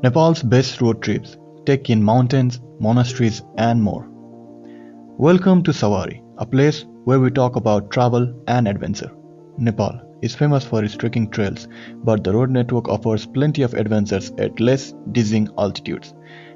Nepal's best road trips, take in mountains, monasteries and more. Welcome to Sawari, a place where we talk about travel and adventure. Nepal is famous for its trekking trails, but the road network offers plenty of adventures at less dizzying altitudes.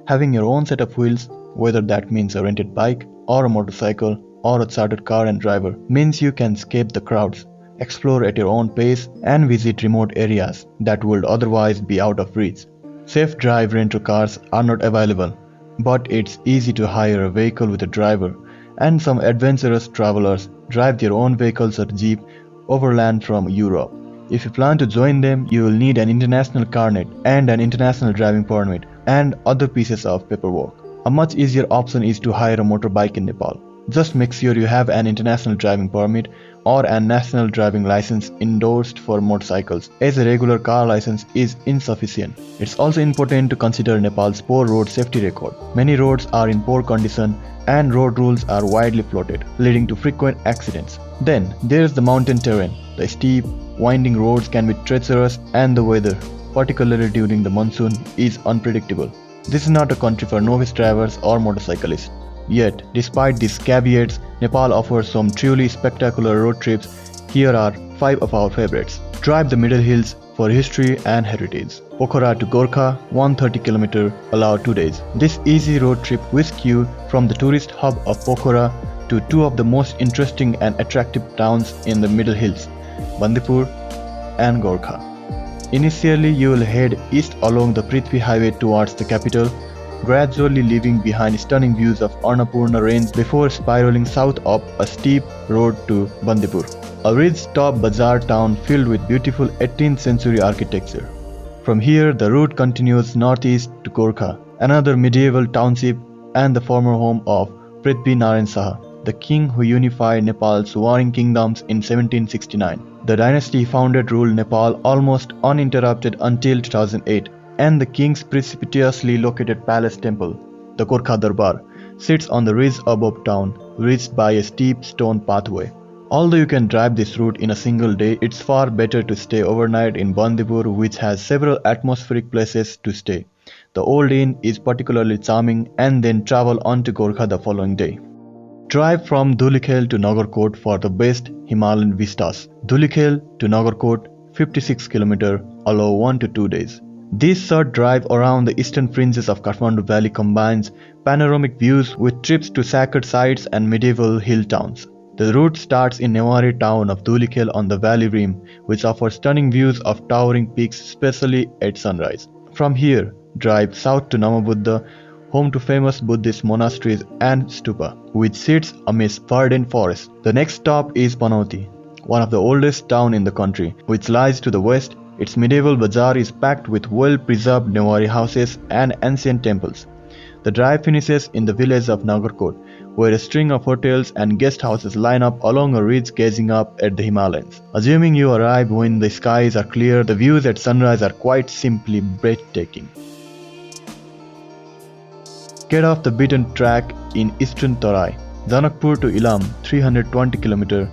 Having your own set of wheels, whether that means a rented bike or a motorcycle or a chartered car and driver, means you can escape the crowds, explore at your own pace and visit remote areas that would otherwise be out of reach. Safe drive rental cars are not available, but it's easy to hire a vehicle with a driver, and some adventurous travelers drive their own vehicles or jeep overland from Europe. If you plan to join them, you will need an international carnet and an international driving permit and other pieces of paperwork. A much easier option is to hire a motorbike in Nepal. Just make sure you have an international driving permit or a national driving license endorsed for motorcycles, as a regular car license is insufficient. It's also important to consider Nepal's poor road safety record. Many roads are in poor condition and road rules are widely floated, leading to frequent accidents. Then there's the mountain terrain. The steep, winding roads can be treacherous and the weather, particularly during the monsoon, is unpredictable. This is not a country for novice drivers or motorcyclists. Yet, despite these caveats, Nepal offers some truly spectacular road trips. Here are 5 of our favorites. Drive the Middle Hills for history and heritage. Pokhara to Gorkha, 130 km, allow 2 days. This easy road trip whisks you from the tourist hub of Pokhara to 2 of the most interesting and attractive towns in the Middle Hills, Bandipur and Gorkha. Initially, you will head east along the Prithvi Highway towards the capital, gradually leaving behind stunning views of Annapurna Range before spiraling south up a steep road to Bandipur, a ridge-top bazaar town filled with beautiful 18th century architecture. From here, the route continues northeast to Gorkha, another medieval township and the former home of Prithvi Narayan Saha, the king who unified Nepal's warring kingdoms in 1769. The dynasty he founded ruled Nepal almost uninterrupted until 2008, and the king's precipitously located palace temple, the Gorkha Darbar, sits on the ridge above town, reached by a steep stone pathway. Although you can drive this route in a single day, it's far better to stay overnight in Bandipur, which has several atmospheric places to stay. The Old Inn is particularly charming, and then travel on to Gorkha the following day. Drive from Dhulikhel to Nagarkot for the best Himalayan vistas. Dhulikhel to Nagarkot, 56 km, allow 1 to 2 days. This short drive around the eastern fringes of Kathmandu Valley combines panoramic views with trips to sacred sites and medieval hill towns. The route starts in Newari town of Dhulikhel on the valley rim, which offers stunning views of towering peaks, especially at sunrise. From here, drive south to Namabuddha, home to famous Buddhist monasteries and stupa, which sits amidst verdant forests. The next stop is Panauti, one of the oldest towns in the country, which lies to the west. Its medieval bazaar is packed with well-preserved Newari houses and ancient temples. The drive finishes in the village of Nagarkot, where a string of hotels and guest houses line up along a ridge gazing up at the Himalayas. Assuming you arrive when the skies are clear, the views at sunrise are quite simply breathtaking. Get off the beaten track in eastern Tarai. Janakpur to Ilam, 320 km,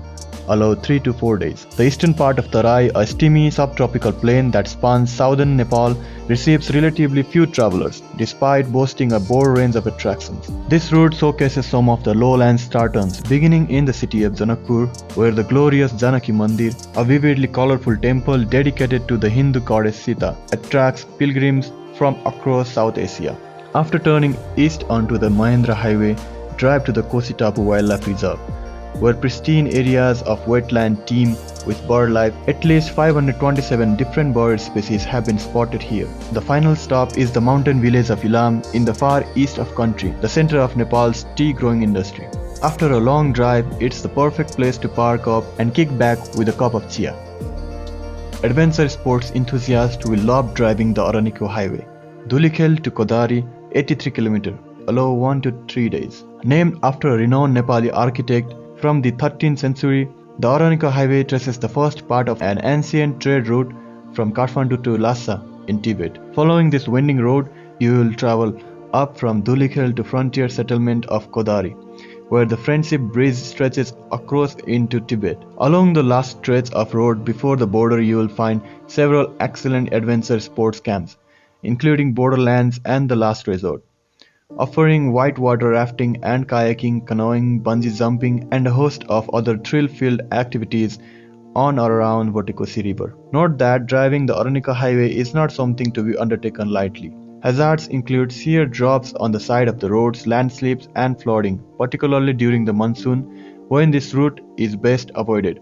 allow 3 to 4 days. The eastern part of Tarai, a steamy subtropical plain that spans southern Nepal, receives relatively few travelers, despite boasting a broad range of attractions. This route showcases some of the lowland startons, beginning in the city of Janakpur, where the glorious Janaki Mandir, a vividly colorful temple dedicated to the Hindu goddess Sita, attracts pilgrims from across South Asia. After turning east onto the Mahendra Highway, drive to the KOSHI Wildlife Reserve, where pristine areas of wetland teem with bird life. At least 527 different bird species have been spotted here. The final stop is the mountain village of Ilam in the far east of country, the center of Nepal's tea growing industry. After a long drive, it's the perfect place to park up and kick back with a cup of chia. Adventure sports enthusiasts will love driving the ARANIKO highway. Dhulikhel to Kodari, 83 km, allow 1 to 3 days. Named after a renowned Nepali architect from the 13th century, the ARANIKO highway traces the first part of an ancient trade route from Kathmandu to Lhasa in Tibet. Following this winding road, you will travel up from Dhulikhel to frontier settlement of Kodari, where the Friendship Bridge stretches across into Tibet. Along the last stretch of road before the border, you will find several excellent adventure sports camps, including Borderlands and The Last Resort, offering whitewater rafting and kayaking, canoeing, bungee jumping, and a host of other thrill-filled activities on or around the KOSHI River. Note that driving the ARANIKO highway is not something to be undertaken lightly. Hazards include severe drops on the side of the roads, landslips, and flooding, particularly during the monsoon, when this route is best avoided.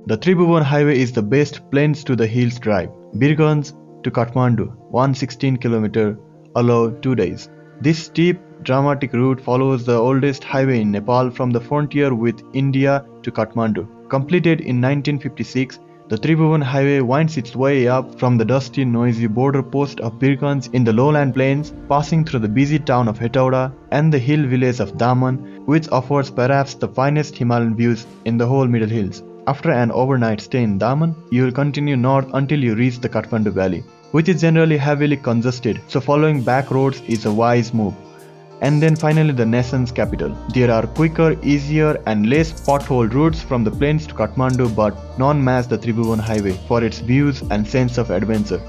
The Tribhuvan Highway is the best plains to the hills drive. Birganj to Kathmandu, 116 km, allow 2 days. This steep, dramatic route follows the oldest highway in Nepal from the frontier with India to Kathmandu. Completed in 1956, the Tribhuvan Highway winds its way up from the dusty, noisy border post of Birganj in the lowland plains, passing through the busy town of Hetauda and the hill village of Daman, which offers perhaps the finest Himalayan views in the whole Middle Hills. After an overnight stay in Daman, you will continue north until you reach the Kathmandu Valley, which is generally heavily congested, so following back roads is a wise move. And then finally the nation's capital. There are quicker, easier and less pothole routes from the plains to Kathmandu, but none match the Tribhuvan Highway for its views and sense of adventure.